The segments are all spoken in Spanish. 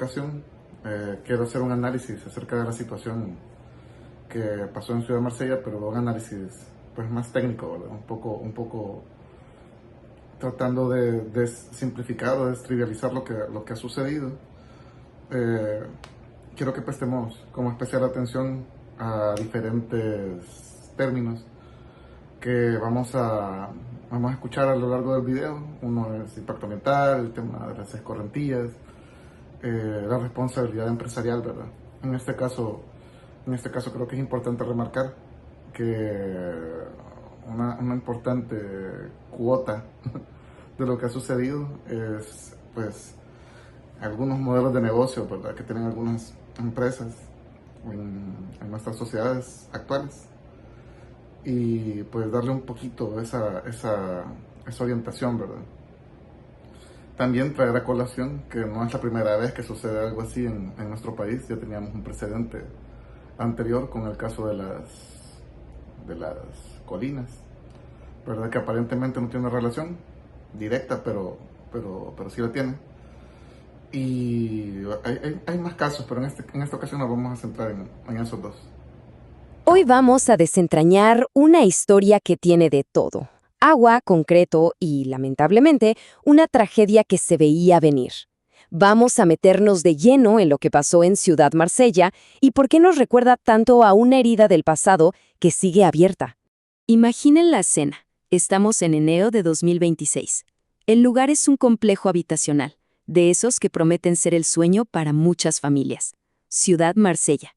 ocasión quiero hacer un análisis acerca de la situación que pasó en Ciudad de Marsella, pero un análisis pues más técnico, ¿verdad? Un poco tratando de simplificar o destrivializar lo que ha sucedido. Quiero que prestemos como especial atención a diferentes términos que vamos a escuchar a lo largo del video. Uno es impacto ambiental, el tema de las escorrentías, la responsabilidad empresarial, ¿verdad? En este caso creo que es importante remarcar que una importante cuota de lo que ha sucedido es pues algunos modelos de negocio, ¿verdad?, que tienen algunas empresas en nuestras sociedades actuales, y pues darle un poquito esa orientación, ¿verdad? También traer a colación que no es la primera vez que sucede algo así en nuestro país. Ya teníamos un precedente anterior con el caso de las colinas, ¿verdad?, que aparentemente no tiene una relación directa, pero sí la tiene. Y hay más casos, pero en esta ocasión nos vamos a centrar en esos dos. Hoy vamos a desentrañar una historia que tiene de todo: agua, concreto y, lamentablemente, una tragedia que se veía venir. Vamos a meternos de lleno en lo que pasó en Ciudad Marsella y por qué nos recuerda tanto a una herida del pasado que sigue abierta. Imaginen la escena. Estamos en enero de 2026. El lugar es un complejo habitacional, de esos que prometen ser el sueño para muchas familias. Ciudad Marsella.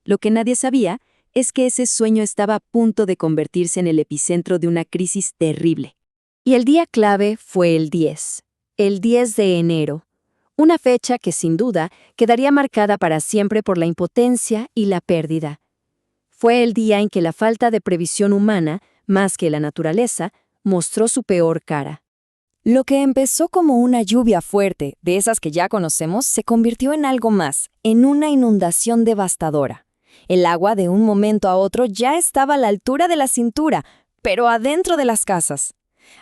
Lo que nadie sabía es que ese sueño estaba a punto de convertirse en el epicentro de una crisis terrible. Y el día clave fue el 10 de enero, una fecha que sin duda quedaría marcada para siempre por la impotencia y la pérdida. Fue el día en que la falta de previsión humana, más que la naturaleza, mostró su peor cara. Lo que empezó como una lluvia fuerte, de esas que ya conocemos, se convirtió en algo más, en una inundación devastadora. El agua de un momento a otro ya estaba a la altura de la cintura, pero adentro de las casas.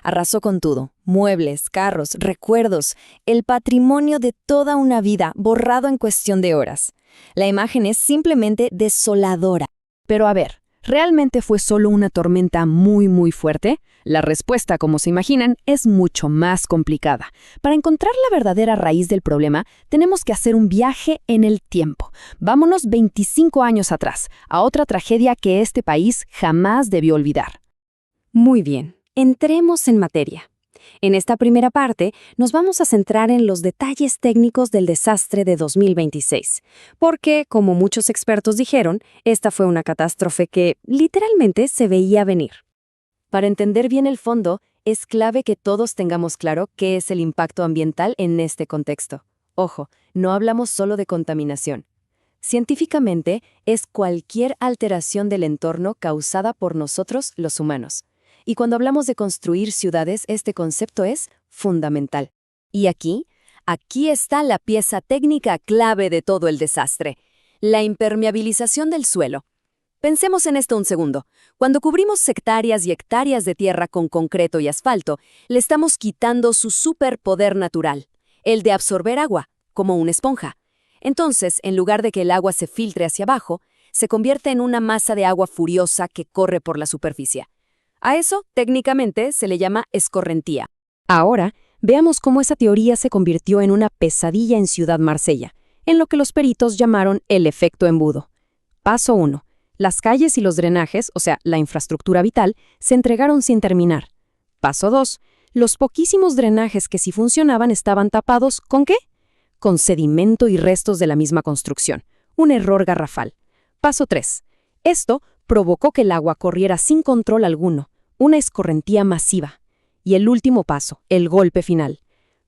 Arrasó con todo: muebles, carros, recuerdos, el patrimonio de toda una vida borrado en cuestión de horas. La imagen es simplemente desoladora. Pero a ver, ¿realmente fue solo una tormenta muy fuerte? La respuesta, como se imaginan, es mucho más complicada. Para encontrar la verdadera raíz del problema, tenemos que hacer un viaje en el tiempo. Vámonos 25 años atrás, a otra tragedia que este país jamás debió olvidar. Muy bien, entremos en materia. En esta primera parte nos vamos a centrar en los detalles técnicos del desastre de 2026, porque, como muchos expertos dijeron, esta fue una catástrofe que literalmente se veía venir. Para entender bien el fondo, es clave que todos tengamos claro qué es el impacto ambiental en este contexto. Ojo, no hablamos solo de contaminación. Científicamente, es cualquier alteración del entorno causada por nosotros, los humanos. Y cuando hablamos de construir ciudades, este concepto es fundamental. Y aquí está la pieza técnica clave de todo el desastre: la impermeabilización del suelo. Pensemos en esto un segundo. Cuando cubrimos hectáreas y hectáreas de tierra con concreto y asfalto, le estamos quitando su superpoder natural, el de absorber agua, como una esponja. Entonces, en lugar de que el agua se filtre hacia abajo, se convierte en una masa de agua furiosa que corre por la superficie. A eso, técnicamente, se le llama escorrentía. Ahora, veamos cómo esa teoría se convirtió en una pesadilla en Ciudad Marsella, en lo que los peritos llamaron el efecto embudo. Paso 1. Las calles y los drenajes, o sea, la infraestructura vital, se entregaron sin terminar. Paso 2. Los poquísimos drenajes que sí funcionaban estaban tapados ¿con qué? Con sedimento y restos de la misma construcción. Un error garrafal. Paso 3. Esto provocó que el agua corriera sin control alguno, una escorrentía masiva. Y el último paso, el golpe final.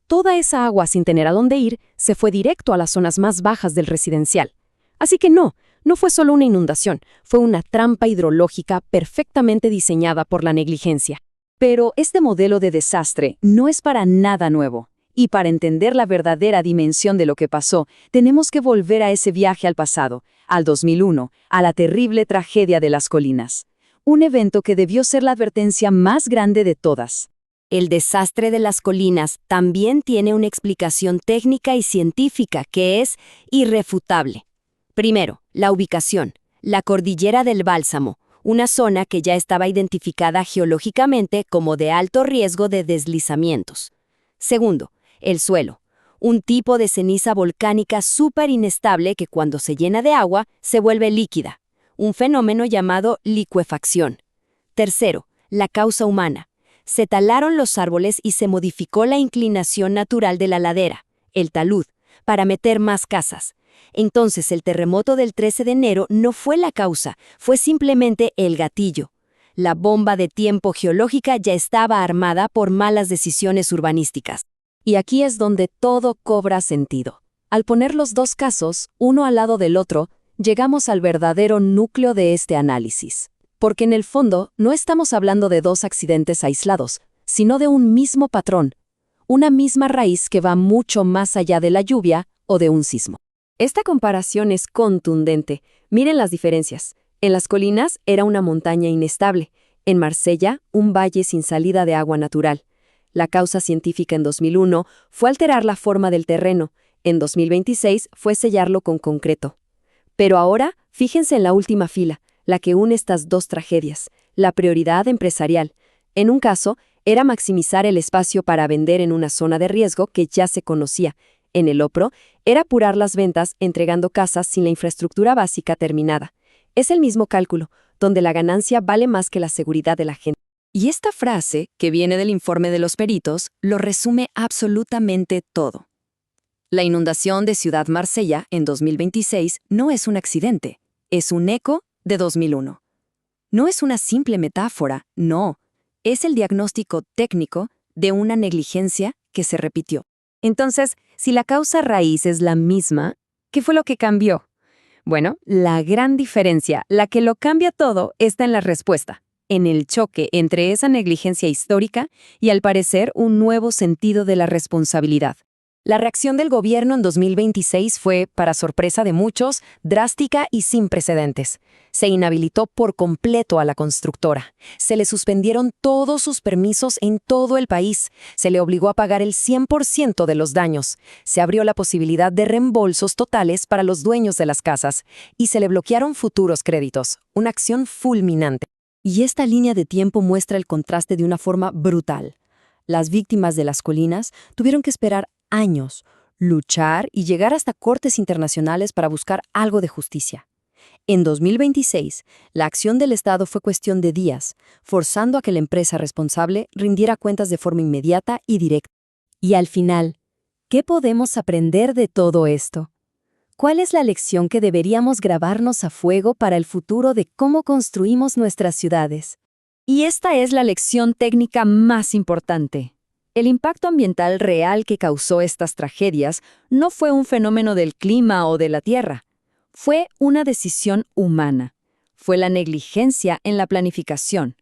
Toda esa agua, sin tener a dónde ir, se fue directo a las zonas más bajas del residencial. Así que no fue solo una inundación, fue una trampa hidrológica perfectamente diseñada por la negligencia. Pero este modelo de desastre no es para nada nuevo. Y para entender la verdadera dimensión de lo que pasó, tenemos que volver a ese viaje al pasado, al 2001, a la terrible tragedia de las colinas. Un evento que debió ser la advertencia más grande de todas. El desastre de las colinas también tiene una explicación técnica y científica que es irrefutable. Primero, la ubicación, la cordillera del Bálsamo, una zona que ya estaba identificada geológicamente como de alto riesgo de deslizamientos. Segundo, el suelo, un tipo de ceniza volcánica súper inestable que cuando se llena de agua se vuelve líquida, un fenómeno llamado licuefacción. Tercero, la causa humana. Se talaron los árboles y se modificó la inclinación natural de la ladera, el talud, para meter más casas. Entonces el terremoto del 13 de enero no fue la causa, fue simplemente el gatillo. La bomba de tiempo geológica ya estaba armada por malas decisiones urbanísticas. Y aquí es donde todo cobra sentido. Al poner los dos casos, uno al lado del otro, llegamos al verdadero núcleo de este análisis. Porque en el fondo no estamos hablando de dos accidentes aislados, sino de un mismo patrón, una misma raíz que va mucho más allá de la lluvia o de un sismo. Esta comparación es contundente. Miren las diferencias. En las colinas era una montaña inestable, en Marsella un valle sin salida de agua natural. La causa científica en 2001 fue alterar la forma del terreno, en 2026 fue sellarlo con concreto. Pero ahora, fíjense en la última fila, la que une estas dos tragedias, la prioridad empresarial. En un caso, era maximizar el espacio para vender en una zona de riesgo que ya se conocía. En el otro, era apurar las ventas entregando casas sin la infraestructura básica terminada. Es el mismo cálculo, donde la ganancia vale más que la seguridad de la gente. Y esta frase, que viene del informe de los peritos, lo resume absolutamente todo. La inundación de Ciudad Marsella en 2026 no es un accidente, es un eco de 2001. No es una simple metáfora, no. Es el diagnóstico técnico de una negligencia que se repitió. Entonces, si la causa raíz es la misma, ¿qué fue lo que cambió? Bueno, la gran diferencia, la que lo cambia todo, está en la respuesta, en el choque entre esa negligencia histórica y, al parecer, un nuevo sentido de la responsabilidad. La reacción del gobierno en 2026 fue, para sorpresa de muchos, drástica y sin precedentes. Se inhabilitó por completo a la constructora. Se le suspendieron todos sus permisos en todo el país. Se le obligó a pagar el 100% de los daños. Se abrió la posibilidad de reembolsos totales para los dueños de las casas. Y se le bloquearon futuros créditos. Una acción fulminante. Y esta línea de tiempo muestra el contraste de una forma brutal. Las víctimas de las colinas tuvieron que esperar años, luchar y llegar hasta cortes internacionales para buscar algo de justicia. En 2026, la acción del Estado fue cuestión de días, forzando a que la empresa responsable rindiera cuentas de forma inmediata y directa. Y al final, ¿qué podemos aprender de todo esto? ¿Cuál es la lección que deberíamos grabarnos a fuego para el futuro de cómo construimos nuestras ciudades? Y esta es la lección técnica más importante. El impacto ambiental real que causó estas tragedias no fue un fenómeno del clima o de la tierra. Fue una decisión humana. Fue la negligencia en la planificación.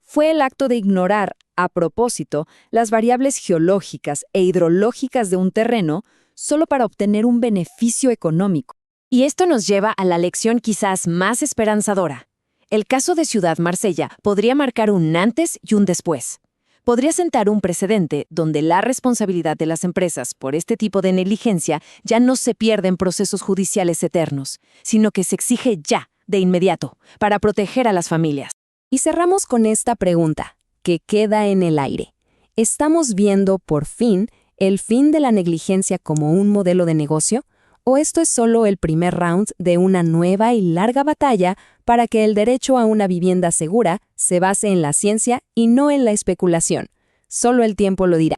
Fue el acto de ignorar, a propósito, las variables geológicas e hidrológicas de un terreno solo para obtener un beneficio económico. Y esto nos lleva a la lección quizás más esperanzadora. El caso de Ciudad Marsella podría marcar un antes y un después. Podría sentar un precedente donde la responsabilidad de las empresas por este tipo de negligencia ya no se pierde en procesos judiciales eternos, sino que se exige ya, de inmediato, para proteger a las familias. Y cerramos con esta pregunta, que queda en el aire. ¿Estamos viendo, por fin, el fin de la negligencia como un modelo de negocio? ¿O esto es solo el primer round de una nueva y larga batalla para que el derecho a una vivienda segura se base en la ciencia y no en la especulación? Solo el tiempo lo dirá.